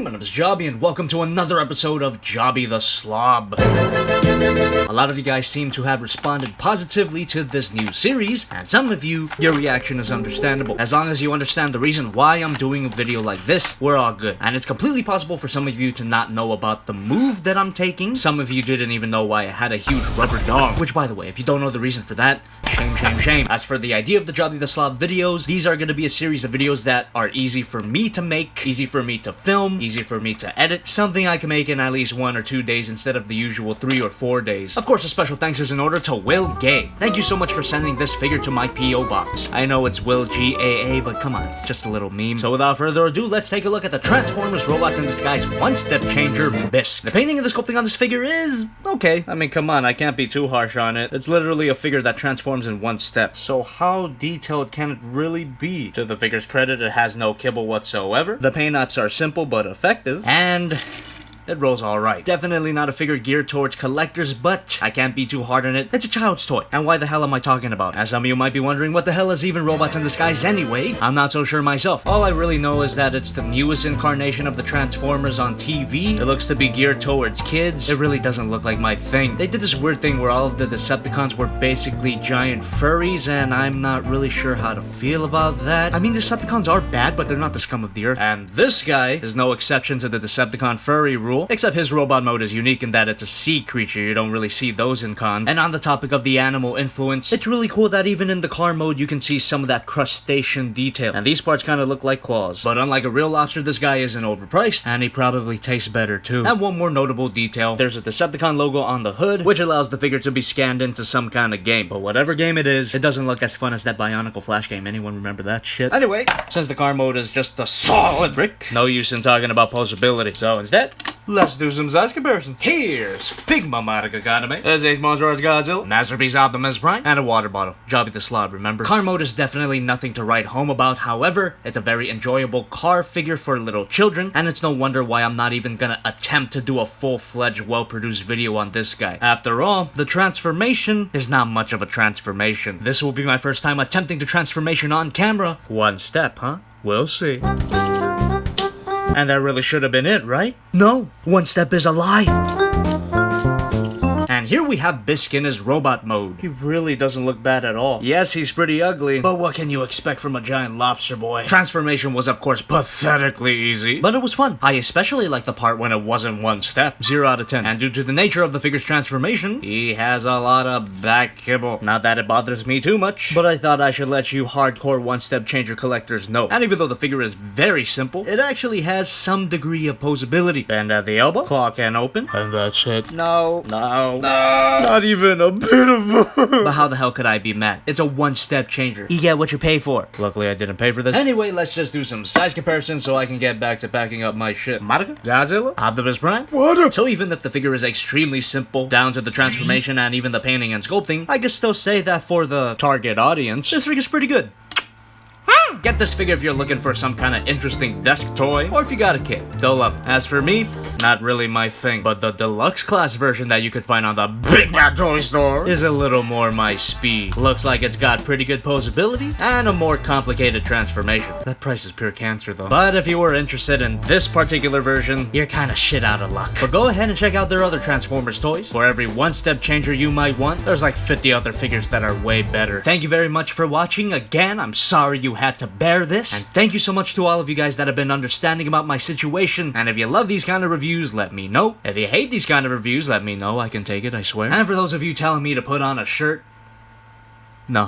my name is Jobby, and welcome to another episode of JobbytheSlob. A lot of you guys seem to have responded positively to this new series, and some of you, your reaction is understandable. As long as you understand the reason why I'm doing a video like this, we're all good. And it's completely possible for some of you to not know about the move that I'm taking. Some of you didn't even know why I had a huge rubber dog, which, by the way, if you don't know the reason for that, shame, shame, shame. As for the idea of the JobbytheSlob videos, these are going to be a series of videos that are easy for me to make, easy for me to film, easy for me to edit, something I can make in at least 1 or 2 days instead of the usual 3 or 4 days. Of course, a special thanks is in order to Will Gay. Thank you so much for sending this figure to my P.O. box. I know it's Will GAA, but come on, it's just a little meme. So without further ado, let's take a look at the Transformers Robots in Disguise one-step changer, Bisk. The painting and the sculpting on this figure is okay. I mean, come on, I can't be too harsh on it. It's literally a figure that transforms in 1 step. So how detailed can it really be? To the figure's credit, it has no kibble whatsoever. The paint apps are simple but effective, and it rolls alright. Definitely not a figure geared towards collectors, but I can't be too hard on it. It's a child's toy. And why the hell am I talking about? As some of you might be wondering, what the hell is even Robots in Disguise anyway? I'm not so sure myself. All I really know is that it's the newest incarnation of the Transformers on TV. It looks to be geared towards kids. It really doesn't look like my thing. They did this weird thing where all of the Decepticons were basically giant furries, and I'm not really sure how to feel about that. I mean, Decepticons are bad, but they're not the scum of the earth. And this guy is no exception to the Decepticon furry rule. Except his robot mode is unique in that it's a sea creature. You don't really see those in cons. And on the topic of the animal influence, it's really cool that even in the car mode you can see some of that crustacean detail. And these parts kind of look like claws. But unlike a real lobster, this guy isn't overpriced, and he probably tastes better too. And one more notable detail, there's a Decepticon logo on the hood, which allows the figure to be scanned into some kind of game. But whatever game it is, it doesn't look as fun as that Bionicle Flash game. Anyone remember that shit? Anyway, since the car mode is just a solid brick, no use in talking about posability. So instead, let's do some size comparison. Here's Figma Modic Economy. There's Ace Monsters Godzilla, Masterpiece Optimus Prime, and a water bottle. JobbytheSlob, remember? Car mode is definitely nothing to write home about. However, it's a very enjoyable car figure for little children, and it's no wonder why I'm not even gonna attempt to do a full-fledged, well-produced video on this guy. After all, the transformation is not much of a transformation. This will be my first time attempting to transformation on camera. 1 step, huh? We'll see. And that really should have been it, right? No, 1 step is a lie. And here we have Bisk in his robot mode. He really doesn't look bad at all. Yes, he's pretty ugly, but what can you expect from a giant lobster boy? Transformation was of course pathetically easy, but it was fun. I especially like the part when it wasn't 1 step. 0 out of 10. And due to the nature of the figure's transformation, he has a lot of back kibble. Not that it bothers me too much, but I thought I should let you hardcore 1-step changer collectors know. And even though the figure is very simple, it actually has some degree of posability. Bend at the elbow, claw can open, and that's it. No. Not even a bit of But how the hell could I be mad? It's a 1-step changer. You get what you pay for. Luckily, I didn't pay for this. Anyway, let's just do some size comparison so I can get back to packing up my shit. Modica? Godzilla? Optimus Prime? What? So even if the figure is extremely simple, down to the transformation and even the painting and sculpting, I can still say that for the target audience, this figure's pretty good. Get this figure if you're looking for some kind of interesting desk toy, or if you got a kid. They'll love it. As for me, not really my thing, but the deluxe class version that you could find on the Big Bad Toy Store is a little more my speed. Looks like it's got pretty good posability and a more complicated transformation. That price is pure cancer though. But if you were interested in this particular version, you're kinda shit out of luck. But go ahead and check out their other Transformers toys. For every 1-step changer you might want, there's like 50 other figures that are way better. Thank you very much for watching. Again, I'm sorry you had to bear this, and thank you so much to all of you guys that have been understanding about my situation. And if you love these kind of reviews, let me know. If you hate these kind of reviews, let me know. I can take it, I swear. And for those of you telling me to put on a shirt, no.